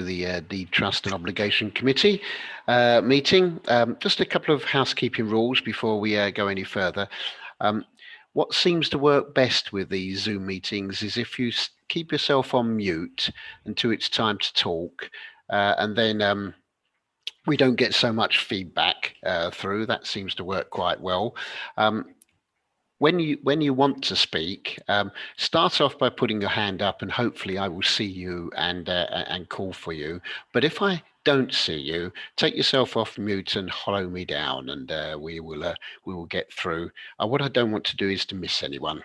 the Deed Trust and Obligation Committee meeting. Just a couple of housekeeping rules before we go any further. What seems to work best with these Zoom meetings is if you keep yourself on mute until it's time to talk, and then we don't get so much feedback through. That seems to work quite well. When you want to speak, start off by putting your hand up, and hopefully I will see you and call for you. But if I don't see you, take yourself off mute and hollow me down, and we will get through. What I don't want to do is to miss anyone.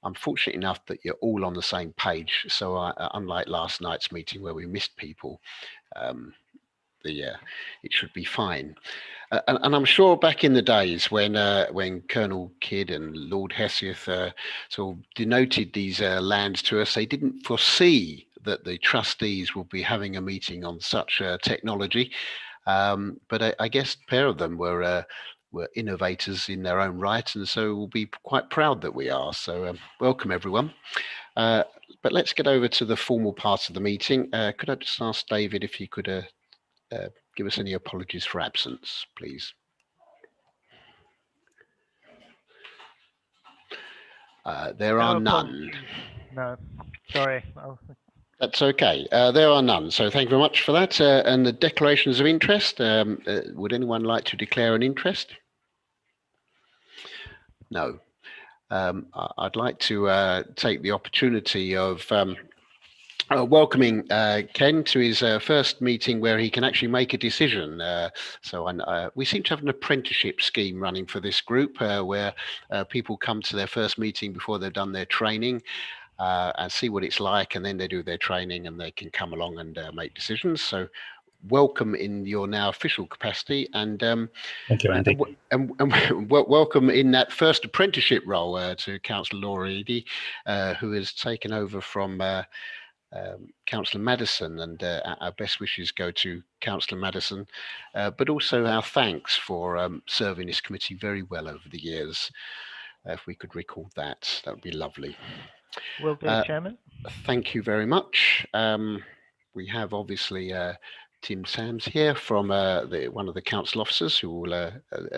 I'm fortunate enough that you're all on the same page, so unlike last night's meeting where we missed people, it should be fine. And I'm sure back in the days when Colonel Kidd and Lord Hesketh sort of denoted these lands to us, they didn't foresee that the trustees will be having a meeting on such technology. But I guess a pair of them were innovators in their own right, and so we'll be quite proud that we are. So welcome everyone. But let's get over to the formal part of the meeting. Could I just ask David if he could give us any apologies for absence, please? There are none. No, sorry. That's okay. There are none. So thank you very much for that. And the declarations of interest. Would anyone like to declare an interest? No. I'd like to take the opportunity of welcoming Ken to his first meeting where he can actually make a decision. We seem to have an apprenticeship scheme running for this group where people come to their first meeting before they've done their training and see what it's like, and then they do their training and they can come along and make decisions. So welcome in your now official capacity, and thank you, Andy. And welcome in that first apprenticeship role to Councillor Laura Eady, who has taken over from Councillor Madison, and our best wishes go to Councillor Madison, but also our thanks for serving this committee very well over the years. If we could record that, that would be lovely. Will do, Chairman. Thank you very much. We have obviously Tim Sams here from one of the council officers who will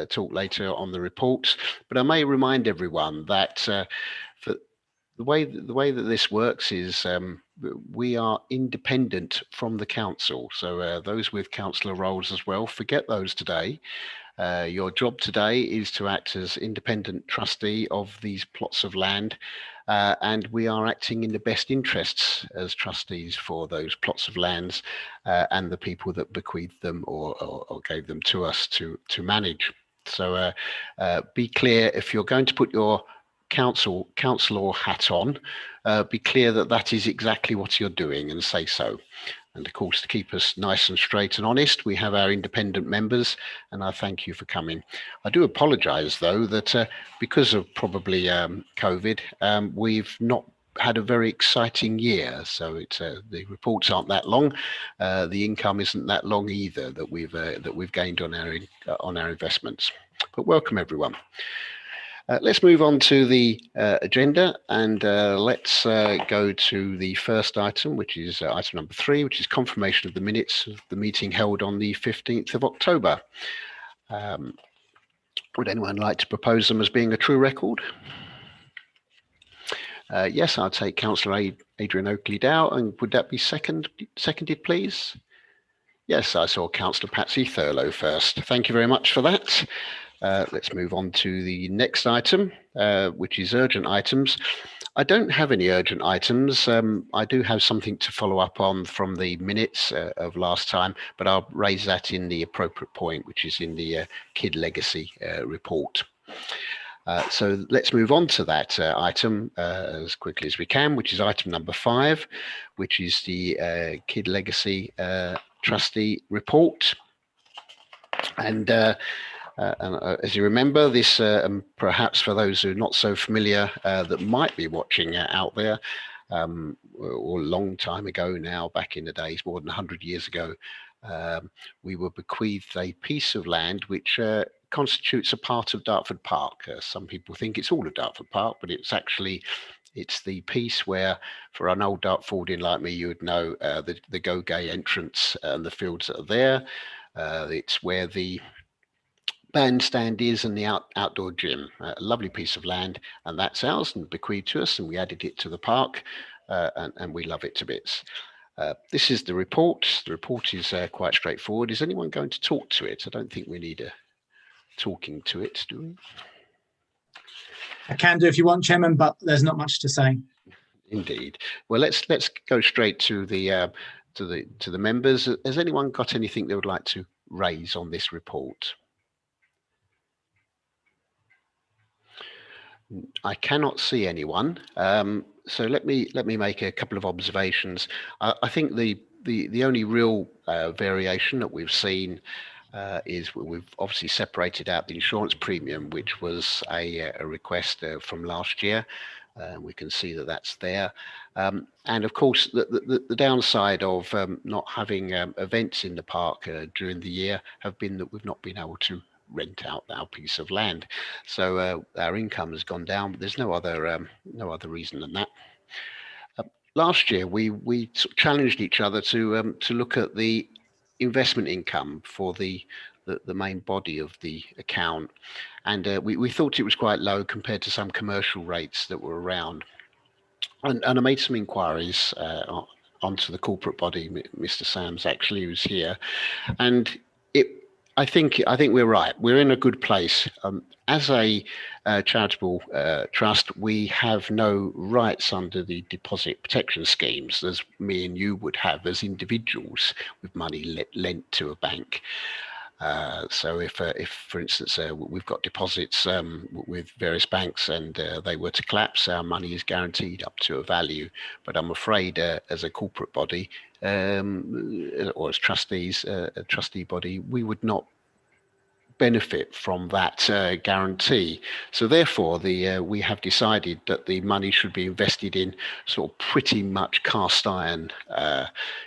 talk later on the reports. But I may remind everyone that for the way that this works is we are independent from the council. So those with councillor roles as well, forget those today. Your job today is to act as independent trustee of these plots of land, and we are acting in the best interests as trustees for those plots of lands and the people that bequeathed them or gave them to us to manage. So be clear, if you're going to put your councillor hat on, be clear that that is exactly what you're doing and say so. And of course, to keep us nice and straight and honest, we have our independent members, and I thank you for coming. I do apologise, though, that because of probably COVID, we've not had a very exciting year. So it's the reports aren't that long, the income isn't that long either that we've gained on our investments. But welcome everyone. Let's move on to the agenda, and let's go to the first item, which is item number 3, which is confirmation of the minutes of the meeting held on the 15th of October. Would anyone like to propose them as being a true record? Yes, I'll take Councillor Adrian Oakley-Dow, and would that be seconded, please? Yes, I saw Councillor Patsy Thurlow first. Thank you very much for that. Let's move on to the next item, which is urgent items. I don't have any urgent items. I do have something to follow up on from the minutes of last time, but I'll raise that in the appropriate point, which is in the Kidd Legacy report. So let's move on to that item as quickly as we can, which is item number 5, which is the Kidd Legacy Trustee report. And as you remember, this, perhaps for those who are not so familiar that might be watching out there, or a long time ago now, back in the days, more than 100 years ago, we were bequeathed a piece of land which constitutes a part of Dartford Park. Some people think it's all of Dartford Park, but it's actually It's the piece where, for an old Dartfordian like me, you would know the Go Gay entrance and the fields that are there. It's where the bandstand is and the outdoor gym. A lovely piece of land, and that's ours and bequeathed to us, and we added it to the park, and we love it to bits. This is the report. The report is quite straightforward. Is anyone going to talk to it? I don't think we need a talking to it, do we? I can do if you want, Chairman, but there's not much to say. Indeed. Well, let's go straight to the members. Has anyone got anything they would like to raise on this report? I cannot see anyone. So let me make a couple of observations. I think the only real variation that we've seen is we've obviously separated out the insurance premium, which was a request from last year. We can see that that's there. And of course, the downside of not having events in the park during the year have been that we've not been able to rent out our piece of land. So our income has gone down, but there's no other reason than that. Last year, we challenged each other to look at the investment income for the main body of the account, and we thought it was quite low compared to some commercial rates that were around. And I made some inquiries onto the corporate body. Mr. Sams actually was here, and I think we're right. We're in a good place. As a charitable trust, we have no rights under the deposit protection schemes as me and you would have as individuals with money lent to a bank. So if for instance, we've got deposits with various banks and they were to collapse, our money is guaranteed up to a value. But I'm afraid as a corporate body or as trustees, a trustee body, we would not benefit from that guarantee. So therefore, we have decided that the money should be invested in sort of pretty much cast iron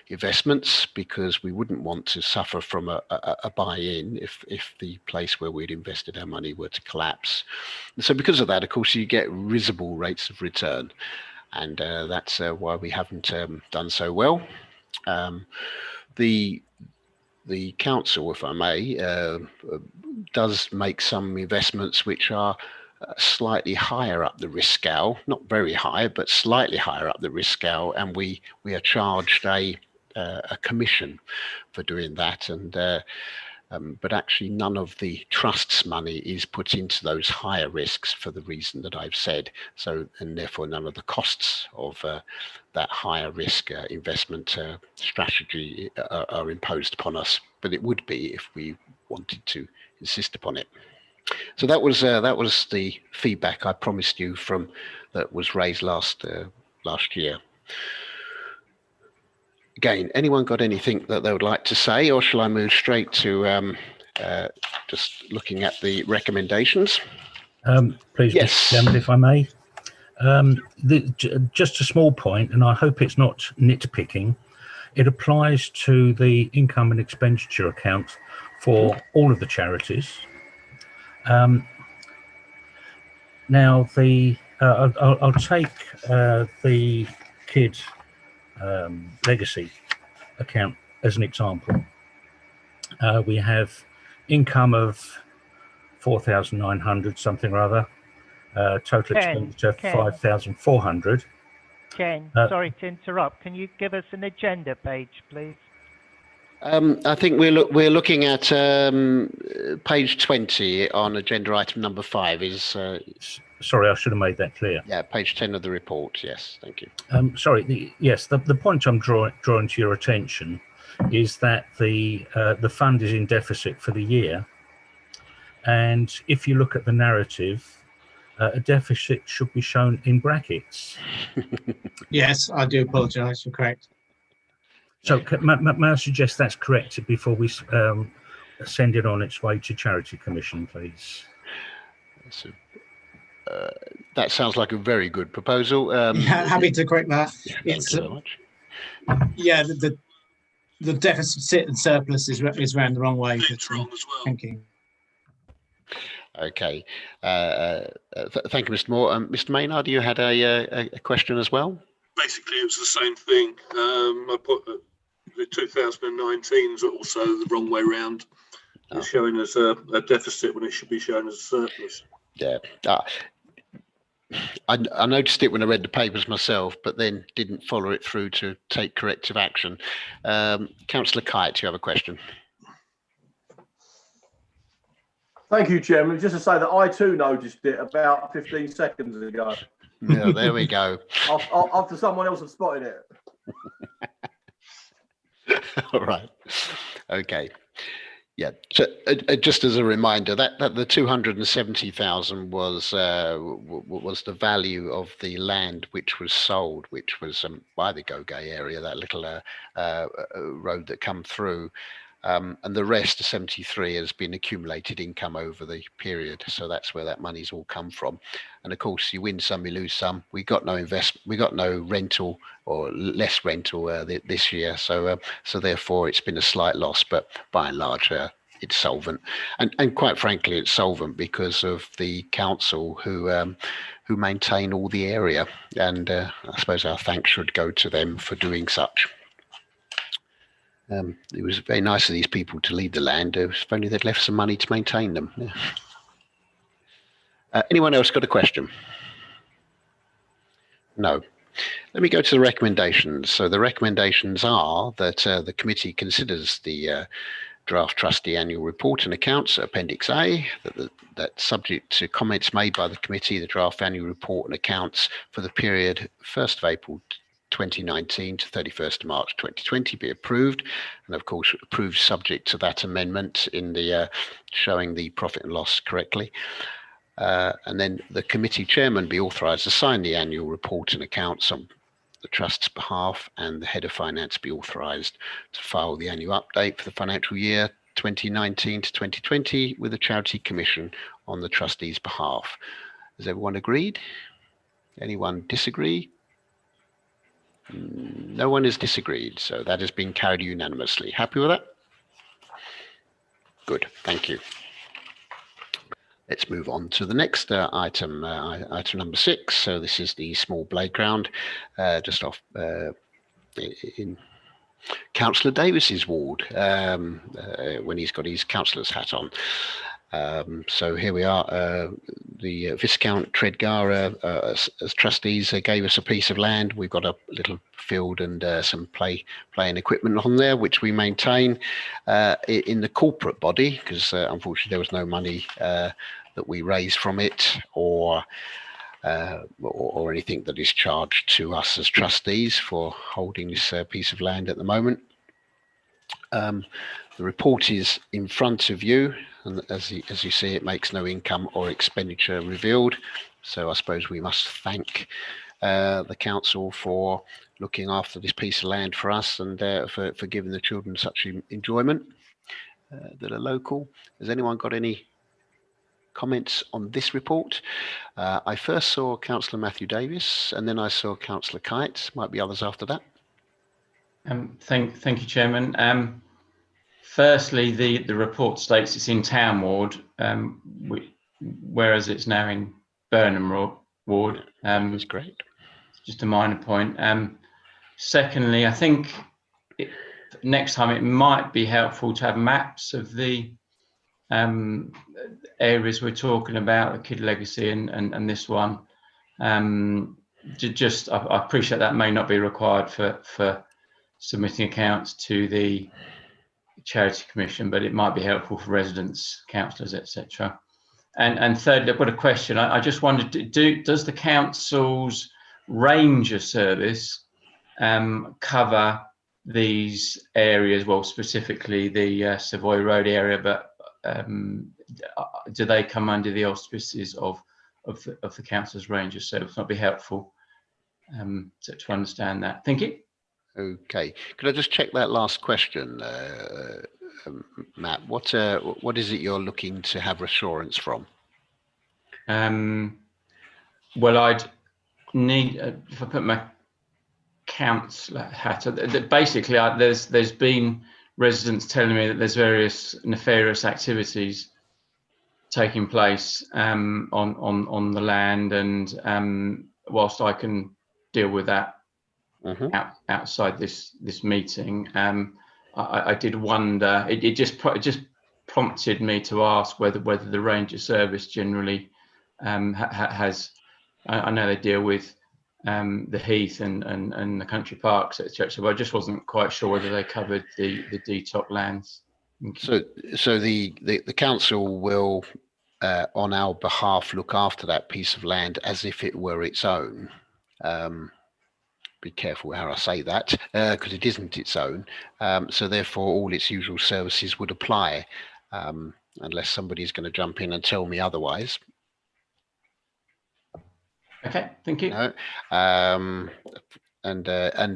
investments, because we wouldn't want to suffer from a buy-in if the place where we'd invested our money were to collapse. And so because of that, of course, you get risible rates of return, and that's why we haven't done so well. The council, if I may, does make some investments which are slightly higher up the risk scale, not very high, but slightly higher up the risk scale, and we are charged a commission for doing that. And but actually none of the trust's money is put into those higher risks for the reason that I've said. So, and therefore none of the costs of that higher risk investment strategy are imposed upon us, but it would be if we wanted to insist upon it. So that was the feedback I promised you from that was raised last year. Again, anyone got anything that they would like to say, or shall I move straight to just looking at the recommendations? Please, yes, Mr. Chairman, if I may. Just a small point, and I hope it's not nitpicking. It applies to the income and expenditure account for all of the charities. Now, I'll take the KID legacy account as an example. We have income of 4,900 something or other, total expenditure 5,400. Ken, sorry to interrupt. Can you give us an agenda page, please? I think we're looking at page 20 on agenda item number 5 is. Sorry, I should have made that clear. Yeah, page 10 of the report. Yes, thank you. Sorry. The point I'm drawing to your attention is that the fund is in deficit for the year, and if you look at the narrative, a deficit should be shown in brackets. Yes, I do apologise. You're correct. So may I suggest that's corrected before we send it on its way to Charity Commission, please? So, that sounds like a very good proposal. Happy to correct that. Thank you very much. Yeah, the deficit and surplus is around the wrong way. But, thank you. Okay. Thank you, Mr. Moore. Mr. Maynard, you had a question as well? Basically, it was the same thing. I put the 2019 is also the wrong way round. It's showing as a deficit when it should be shown as a surplus. Yeah. I noticed it when I read the papers myself, but then didn't follow it through to take corrective action. Councillor Kite, you have a question? Thank you, Chairman. Just to say that I too noticed it about 15 seconds ago. Yeah, there we go. After someone else had spotted it. All right. Okay. Yeah. So just as a reminder, that the 270,000 was the value of the land which was sold, which was by the Gogay area, that little road that come through. And the rest, the 73, has been accumulated income over the period. So that's where that money's all come from. And of course, you win some, you lose some. We got no investment, we got no rental or less rental this year. So therefore, it's been a slight loss. But by and large, it's solvent. And quite frankly, it's solvent because of the council who maintain all the area. And I suppose our thanks should go to them for doing such. It was very nice of these people to leave the land. If only they'd left some money to maintain them. Yeah. Anyone else got a question? No. Let me go to the recommendations. So the recommendations are that the committee considers the draft trustee annual report and accounts, Appendix A, that subject to comments made by the committee, the draft annual report and accounts for the period 1st of April 2019 to 31st of March 2020 be approved, and of course approved subject to that amendment in the showing the profit and loss correctly. And then the committee chairman be authorised to sign the annual report and accounts on the trust's behalf, and the head of finance be authorised to file the annual update for the financial year 2019 to 2020 with the Charity Commission on the trustees' behalf. Has everyone agreed? Anyone disagree? No one has disagreed, so that has been carried unanimously. Happy with that? Good, thank you. Let's move on to the next item, item number 6. So this is the small playground just off in Councillor Davis's ward when he's got his councillor's hat on. So here we are. The Viscount Tredegar, as trustees, gave us a piece of land. We've got a little field and some playing equipment on there, which we maintain in the corporate body, because unfortunately there was no money that we raised from it or anything that is charged to us as trustees for holding this piece of land at the moment. The report is in front of you, and as you see, it makes no income or expenditure revealed. So I suppose we must thank the council for looking after this piece of land for us, and for giving the children such enjoyment that are local. Has anyone got any comments on this report? I first saw Councillor Matthew Davis, and then I saw Councillor Kite. Might be others after that. Thank you, Chairman. Firstly, the report states it's in Town Ward, whereas it's now in Burnham Ward. That's great. Just a minor point. Secondly, I think next time it might be helpful to have maps of the areas we're talking about, the Kid Legacy and this one. I appreciate that may not be required for submitting accounts to the Charity Commission, but it might be helpful for residents, councillors, etc. And thirdly, I've got a question. I just wondered, does the council's Ranger service cover these areas? Well, specifically the Savoy Road area, but do they come under the auspices of the council's Ranger service? That'd be helpful to understand that. Thank you. Okay, could I just check that last question, Matt? What is it you're looking to have assurance from? Well, I'd need, if I put my councillor hat on, basically there's been residents telling me that there's various nefarious activities taking place on the land, and whilst I can deal with that outside this meeting, I did wonder. It just prompted me to ask whether the Ranger Service generally has. I know they deal with the heath and the country parks, etc. But I just wasn't quite sure whether they covered the DTOC lands. So the council will, on our behalf, look after that piece of land as if it were its own. Be careful how I say that, because it isn't its own. So therefore, all its usual services would apply, unless somebody's going to jump in and tell me otherwise. Okay, thank you. No, and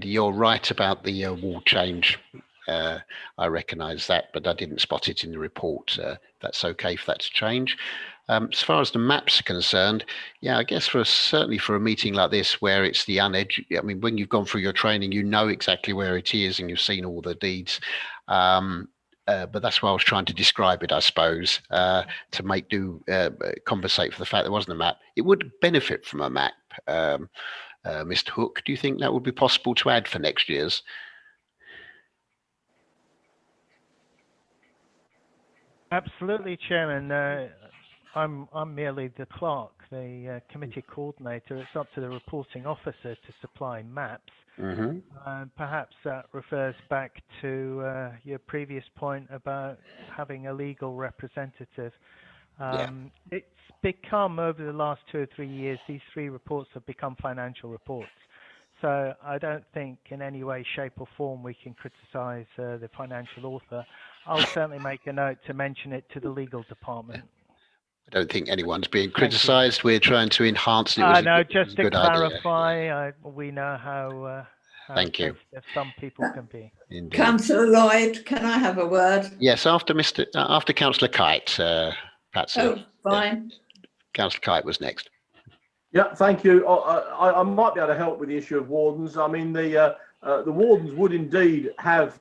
you're right about the wall change. I recognise that, but I didn't spot it in the report. That's okay for that to change. As far as the maps are concerned, yeah, I guess certainly for a meeting like this where it's the uneducated, I mean, when you've gone through your training, you know exactly where it is and you've seen all the deeds. But that's why I was trying to describe it, I suppose, to compensate for the fact there wasn't a map. It would benefit from a map, Mr. Hook. Do you think that would be possible to add for next year's? Absolutely, Chairman. I'm merely the clerk, the committee coordinator. It's up to the reporting officer to supply maps. Perhaps that refers back to your previous point about having a legal representative. It's become, over the last 2 or 3 years, these 3 reports have become financial reports. So I don't think in any way, shape or form we can criticise the financial author. I'll certainly make a note to mention it to the legal department. I don't think anyone's being criticised. We're trying to enhance it. No, just to clarify, we know how Thank you. Some people can be. Indeed. Councillor Lloyd, can I have a word? Yes, after Councillor Kite, Patsy. Oh, fine. Councillor Kite was next. Yeah, thank you. I might be able to help with the issue of wardens. I mean, the wardens would indeed have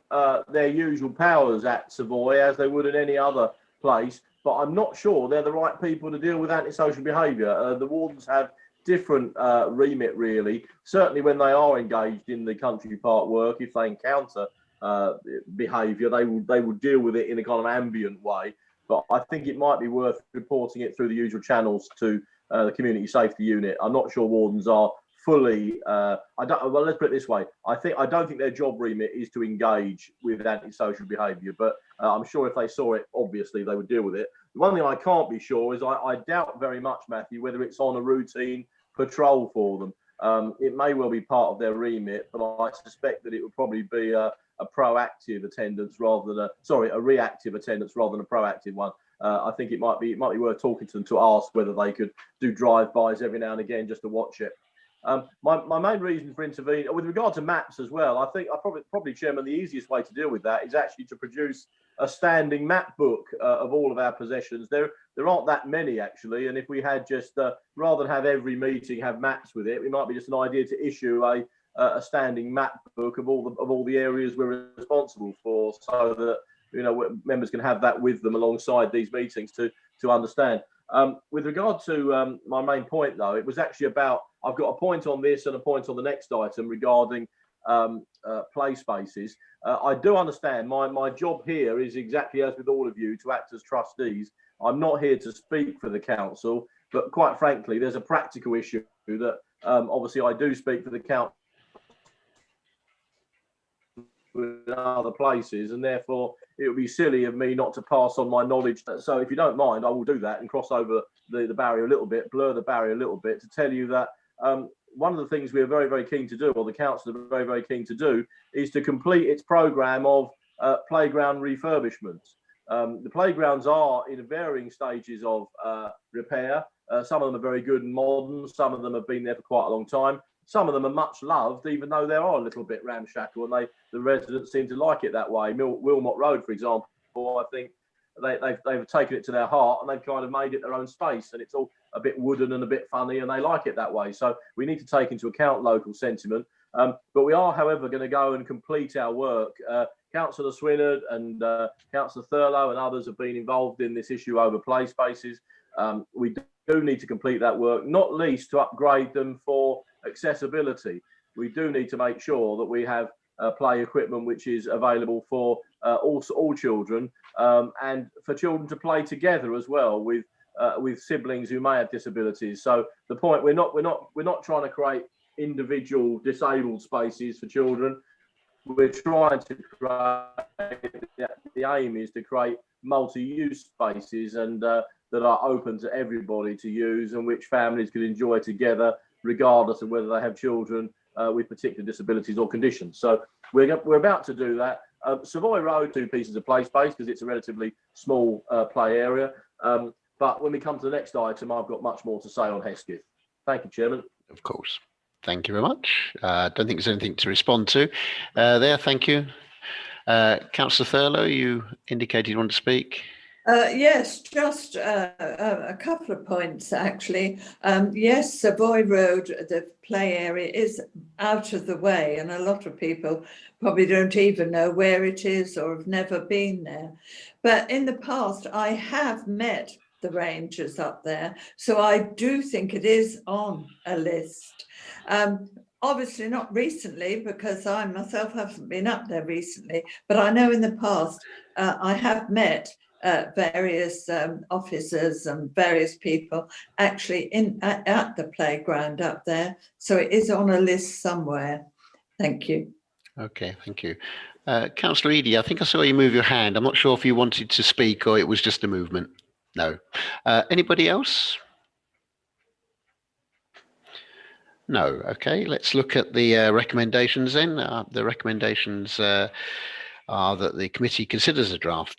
their usual powers at Savoy, as they would in any other place, but I'm not sure they're the right people to deal with antisocial behaviour. The wardens have different remit, really. Certainly when they are engaged in the country park work, if they encounter behaviour, they will deal with it in a kind of ambient way. But I think it might be worth reporting it through the usual channels to the Community Safety Unit. I'm not sure wardens are fully. Well, let's put it this way. I don't think their job remit is to engage with antisocial behaviour, but I'm sure if they saw it, obviously they would deal with it. The one thing I can't be sure is I doubt very much, Matthew, whether it's on a routine patrol for them. It may well be part of their remit, but I suspect that it would probably be a proactive attendance rather than a reactive attendance rather than a proactive one. I think it might be worth talking to them to ask whether they could do drive-bys every now and again just to watch it. My main reason for intervening, with regard to maps as well, I think probably, Chairman, the easiest way to deal with that is actually to produce a standing map book of all of our possessions. There aren't that many actually, and if we had just rather than have every meeting have maps with it, it might be just an idea to issue a standing map book of all the areas we're responsible for, so that members can have that with them alongside these meetings to understand. With regard to my main point, though, it was actually about, I've got a point on this and a point on the next item regarding play spaces. I do understand my job here is exactly as with all of you, to act as trustees. I'm not here to speak for the council, but quite frankly, there's a practical issue that obviously I do speak for the council in other places, and therefore it would be silly of me not to pass on my knowledge. So if you don't mind, I will do that and cross over the barrier a little bit, blur the barrier a little bit, to tell you that one of the things we are very, very keen to do, or the council are very, very keen to do, is to complete its programme of playground refurbishments. The playgrounds are in varying stages of repair. Some of them are very good and modern. Some of them have been there for quite a long time. Some of them are much loved, even though they are a little bit ramshackle, and the residents seem to like it that way. Wilmot Road, for example, I think they've taken it to their heart and they've kind of made it their own space, and it's all a bit wooden and a bit funny, and they like it that way. So we need to take into account local sentiment. But we are, however, going to go and complete our work. Councillor Swinard and Councillor Thurlow and others have been involved in this issue over play spaces. We do need to complete that work, not least to upgrade them for accessibility. We do need to make sure that we have play equipment which is available for all children, and for children to play together as well with siblings who may have disabilities. So the point, we're not trying to create individual disabled spaces for children. We're trying to create, the aim is to create multi-use spaces and that are open to everybody to use, and which families can enjoy together regardless of whether they have children with particular disabilities or conditions. So we're about to do that. Savoy Road, 2 pieces of play space because it's a relatively small play area. But when we come to the next item, I've got much more to say on Hesketh. Thank you, Chairman. Of course. Thank you very much. I don't think there's anything to respond to there. Thank you. Councillor Thurlow, you indicated you want to speak. Yes, just a couple of points, actually. Yes, Savoy Road, the play area, is out of the way, and a lot of people probably don't even know where it is or have never been there. But in the past, I have met the rangers up there, so I do think it is on a list. Obviously not recently, because I myself haven't been up there recently, but I know in the past I have met various officers and various people actually at the playground up there, so it is on a list somewhere. Thank you. Okay, thank you. Councillor Eadie, I think I saw you move your hand. I'm not sure if you wanted to speak or it was just a movement. No. Anybody else? No. Okay, let's look at the recommendations then. The recommendations are that the committee considers the draft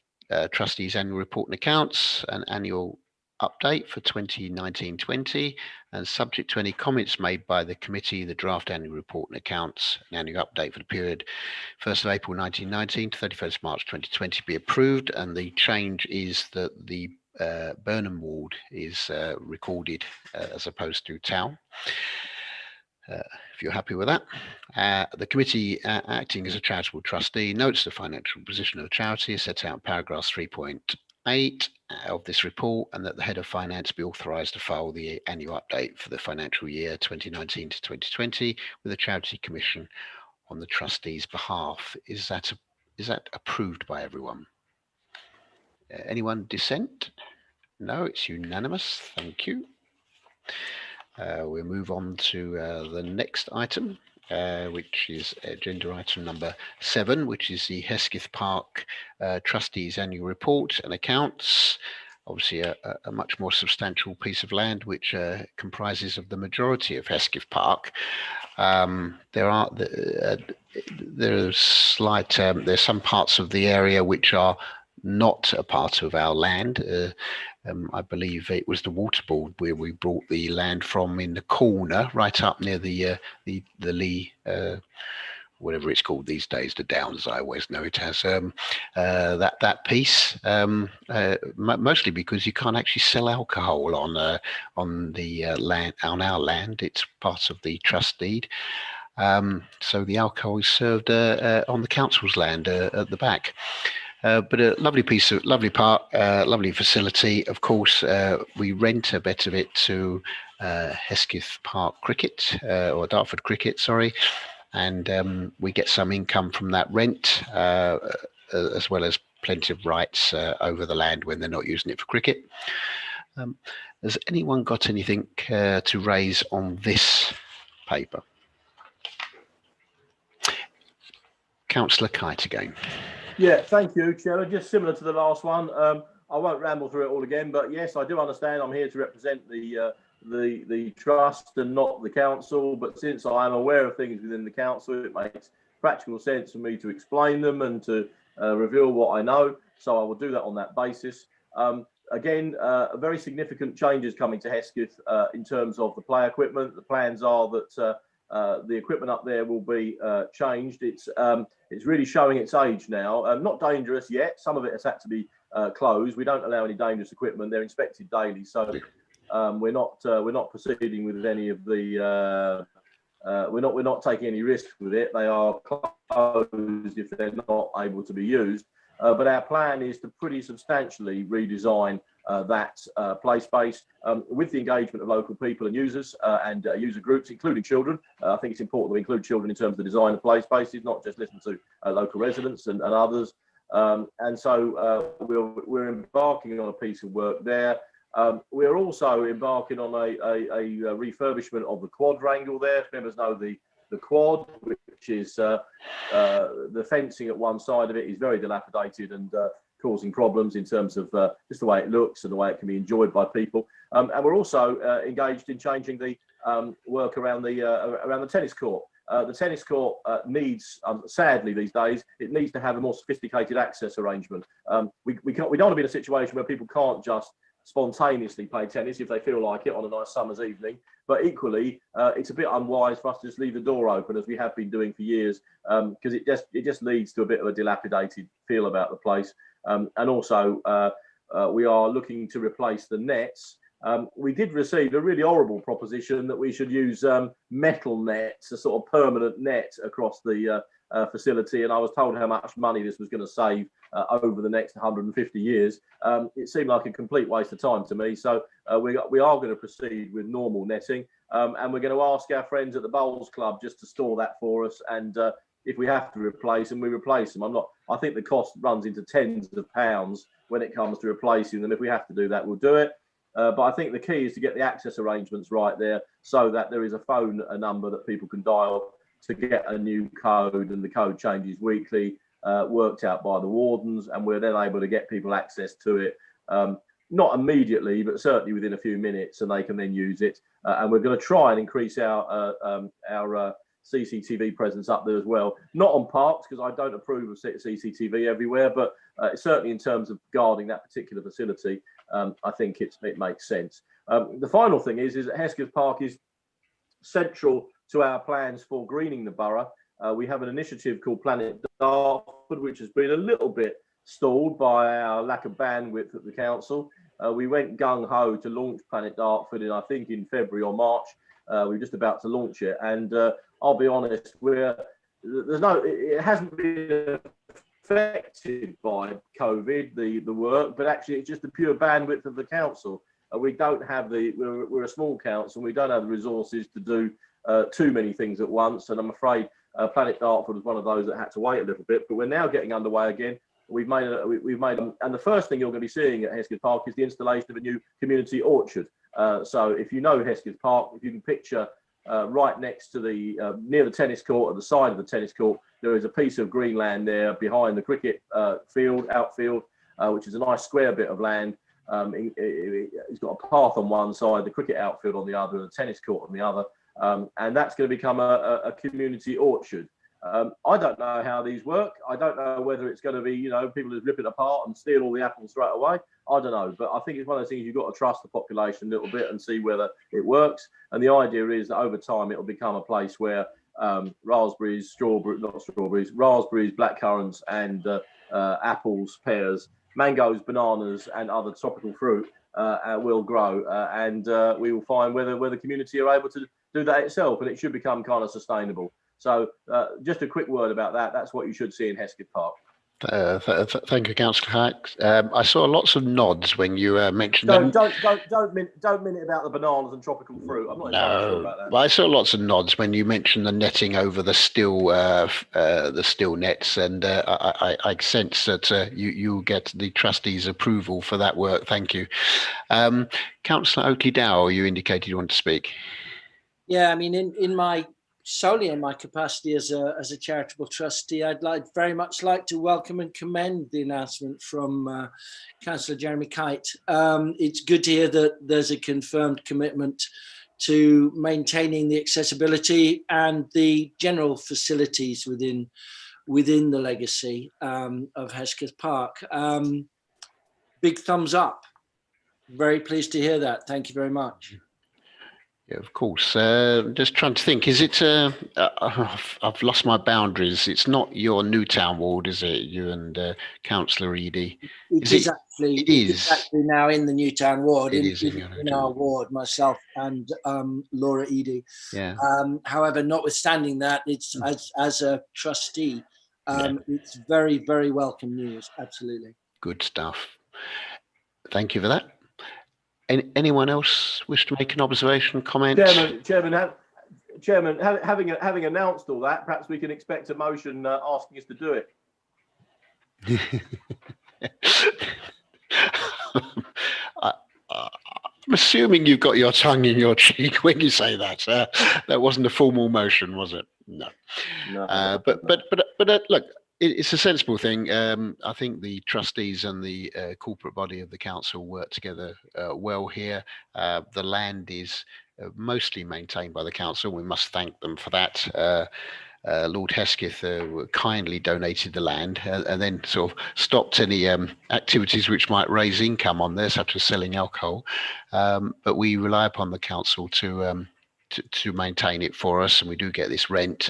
trustees annual report and accounts, an annual update for 2019-20, and subject to any comments made by the committee, the draft annual report and accounts, an annual update for the period 1st of April 1919 to 31st March 2020 be approved. And the change is that the Burnham ward is recorded as opposed to town. If you're happy with that. The committee, acting as a charitable trustee, notes the financial position of the charity is set out in paragraphs 3.8 of this report, and that the head of finance be authorised to file the annual update for the financial year 2019 to 2020 with the Charity Commission on the trustees' behalf. Is that approved by everyone? Anyone dissent? No, it's unanimous. Thank you. We'll move on to the next item, which is agenda item number 7, which is the Hesketh Park Trustees Annual Report and Accounts. Obviously, a much more substantial piece of land, which comprises of the majority of Hesketh Park. There's some parts of the area which are not a part of our land. I believe it was the Water Board where we brought the land from, in the corner, right up near the Lee, whatever it's called these days, the Downs, I always know it as, that piece, mostly because you can't actually sell alcohol on the land, on our land. It's part of the trust deed. So the alcohol is served on the council's land at the back. But a lovely piece of, lovely park, lovely facility. Of course, we rent a bit of it to Hesketh Park Cricket, or Dartford Cricket, sorry. And we get some income from that rent, as well as plenty of rights over the land when they're not using it for cricket. Has anyone got anything to raise on this paper? Councillor Kite again. Yeah, thank you, Chairman. Just similar to the last one. I won't ramble through it all again, but yes, I do understand I'm here to represent the trust and not the council. But since I am aware of things within the council, it makes practical sense for me to explain them and to reveal what I know. So I will do that on that basis. Again, very significant changes coming to Hesketh in terms of the play equipment. The plans are that the equipment up there will be changed. It's really showing its age now. Not dangerous yet. Some of it has had to be closed. We don't allow any dangerous equipment. They're inspected daily, so we're not proceeding with any of the we're not taking any risk with it. They are closed if they're not able to be used. But our plan is to pretty substantially redesign that play space with the engagement of local people and users and user groups, including children. I think it's important to include children in terms of the design of play spaces, not just listen to local residents and others. And so we're embarking on a piece of work there. We're also embarking on a refurbishment of the quadrangle there. If members know the quad, which is the fencing at one side of it is very dilapidated and causing problems in terms of just the way it looks and the way it can be enjoyed by people. And we're also engaged in changing the work around the tennis court. The tennis court needs, sadly these days, it needs to have a more sophisticated access arrangement. We don't want to be in a situation where people can't just spontaneously play tennis if they feel like it on a nice summer's evening. But equally, it's a bit unwise for us to just leave the door open as we have been doing for years, because it just leads to a bit of a dilapidated feel about the place. And also, we are looking to replace the nets. We did receive a really horrible proposition that we should use metal nets, a sort of permanent net across the facility, and I was told how much money this was going to save over the next 150 years. It seemed like a complete waste of time to me, so we are going to proceed with normal netting, and we're going to ask our friends at the Bowls Club just to store that for us, and if we have to replace them, we replace them. I think the cost runs into tens of pounds when it comes to replacing them. If we have to do that, we'll do it. But I think the key is to get the access arrangements right there so that there is a phone number that people can dial to get a new code, and the code changes weekly, worked out by the wardens, and we're then able to get people access to it, not immediately, but certainly within a few minutes, and they can then use it. And we're going to try and increase our CCTV presence up there as well. Not on parks, because I don't approve of CCTV everywhere, but certainly in terms of guarding that particular facility, I think it makes sense. The final thing is that Hesketh Park is central to our plans for greening the borough. We have an initiative called Planet Dartford, which has been a little bit stalled by our lack of bandwidth at the council. We went gung-ho to launch Planet Dartford I think in February or March. We're just about to launch it, and I'll be honest, it hasn't been affected by COVID, the work, but actually it's just the pure bandwidth of the council. We don't have we're a small council, and we don't have the resources to do too many things at once, and I'm afraid Planet Dartford was one of those that had to wait a little bit, but we're now getting underway again. We've made and the first thing you're going to be seeing at Hesketh Park is the installation of a new community orchard. So if you know Hesketh Park, if you can picture right next to near the tennis court, at the side of the tennis court, there is a piece of green land there behind the cricket outfield, which is a nice square bit of land. It's got a path on one side, the cricket outfield on the other, and the tennis court on the other. And that's going to become a community orchard. I don't know how these work. I don't know whether it's going to be, people just rip it apart and steal all the apples straight away. I don't know. But I think it's one of those things you've got to trust the population a little bit and see whether it works. And the idea is that over time, it'll become a place where raspberries, blackcurrants, and apples, pears, mangoes, bananas, and other tropical fruit will grow. And we will find whether the community are able to do that itself, and it should become kind of sustainable. So just a quick word about that. That's what you should see in Hesketh Park. Thank you, Councillor Hacks. I saw lots of nods when you mentioned. Don't mean it about the bananas and tropical fruit. I'm not entirely sure about that. Well, I saw lots of nods when you mentioned the netting over the still nets, and I sense that you'll get the trustees' approval for that work. Thank you, Councillor Oakley-Dow. You indicated you want to speak. Yeah, I mean, solely in my capacity as a charitable trustee, I'd very much like to welcome and commend the announcement from Councillor Jeremy Kite. It's good to hear that there's a confirmed commitment to maintaining the accessibility and the general facilities within the legacy of Hesketh Park. Big thumbs up. Very pleased to hear that. Thank you very much. Yeah, of course. Just trying to think. Is it? I've lost my boundaries. It's not your Newtown ward, is it? You and Councillor Eadie. It is actually. It is actually now in the Newtown ward. It in, is in our ward, myself and Laura Eadie. Yeah. However, notwithstanding that, it's as a trustee, it's very, very welcome news. Absolutely. Good stuff. Thank you for that. Anyone else wish to make an observation, comment? Chairman, having announced all that, perhaps we can expect a motion asking us to do it. I'm assuming you've got your tongue in your cheek when you say that. That wasn't a formal motion, was it? No. But look, it's a sensible thing. I think the trustees and the corporate body of the council work together well here. The land is mostly maintained by the council. We must thank them for that. Lord Hesketh kindly donated the land and then sort of stopped any activities which might raise income on there, such as selling alcohol. But we rely upon the council to maintain it for us, and we do get this rent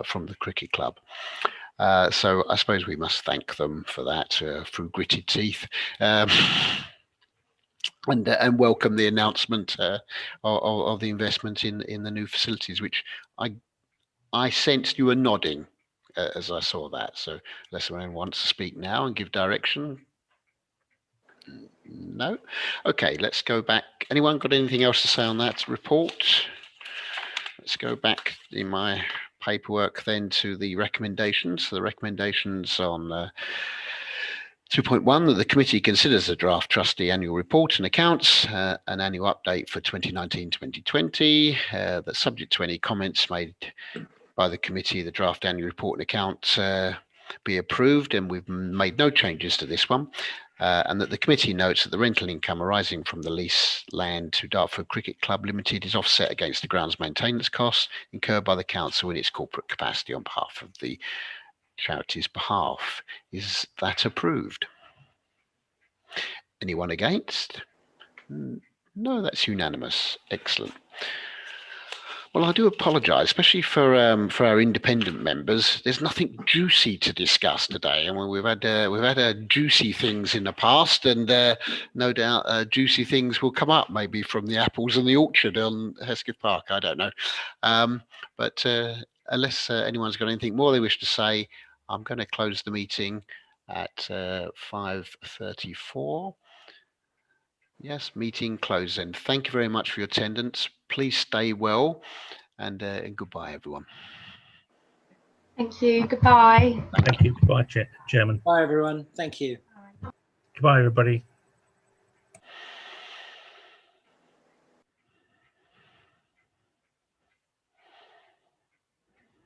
from the cricket club. So I suppose we must thank them for that through gritted teeth. And welcome the announcement of the investment in the new facilities, which I sensed you were nodding as I saw that. So unless anyone wants to speak now and give direction. No? Okay, let's go back. Anyone got anything else to say on that report? Let's go back in my paperwork then to the recommendations. So the recommendations on 2.1, that the committee considers the draft trustee annual report and accounts, an annual update for 2019-2020, that subject to any comments made by the committee, the draft annual report and accounts be approved, and we've made no changes to this one. And that the committee notes that the rental income arising from the lease land to Dartford Cricket Club Limited is offset against the grounds maintenance costs incurred by the council in its corporate capacity on behalf of the charity's behalf. Is that approved? Anyone against? No, that's unanimous. Excellent. Well, I do apologise, especially for our independent members. There's nothing juicy to discuss today. I mean, we've had juicy things in the past, and no doubt juicy things will come up, maybe from the apples in the orchard on Hesketh Park. I don't know, but unless anyone's got anything more they wish to say, I'm going to close the meeting at 5:34. Yes, meeting closed then. Thank you very much for your attendance. Please stay well, and goodbye, everyone. Thank you. Goodbye. Thank you. Goodbye, Chairman. Bye, everyone. Thank you. Goodbye, everybody.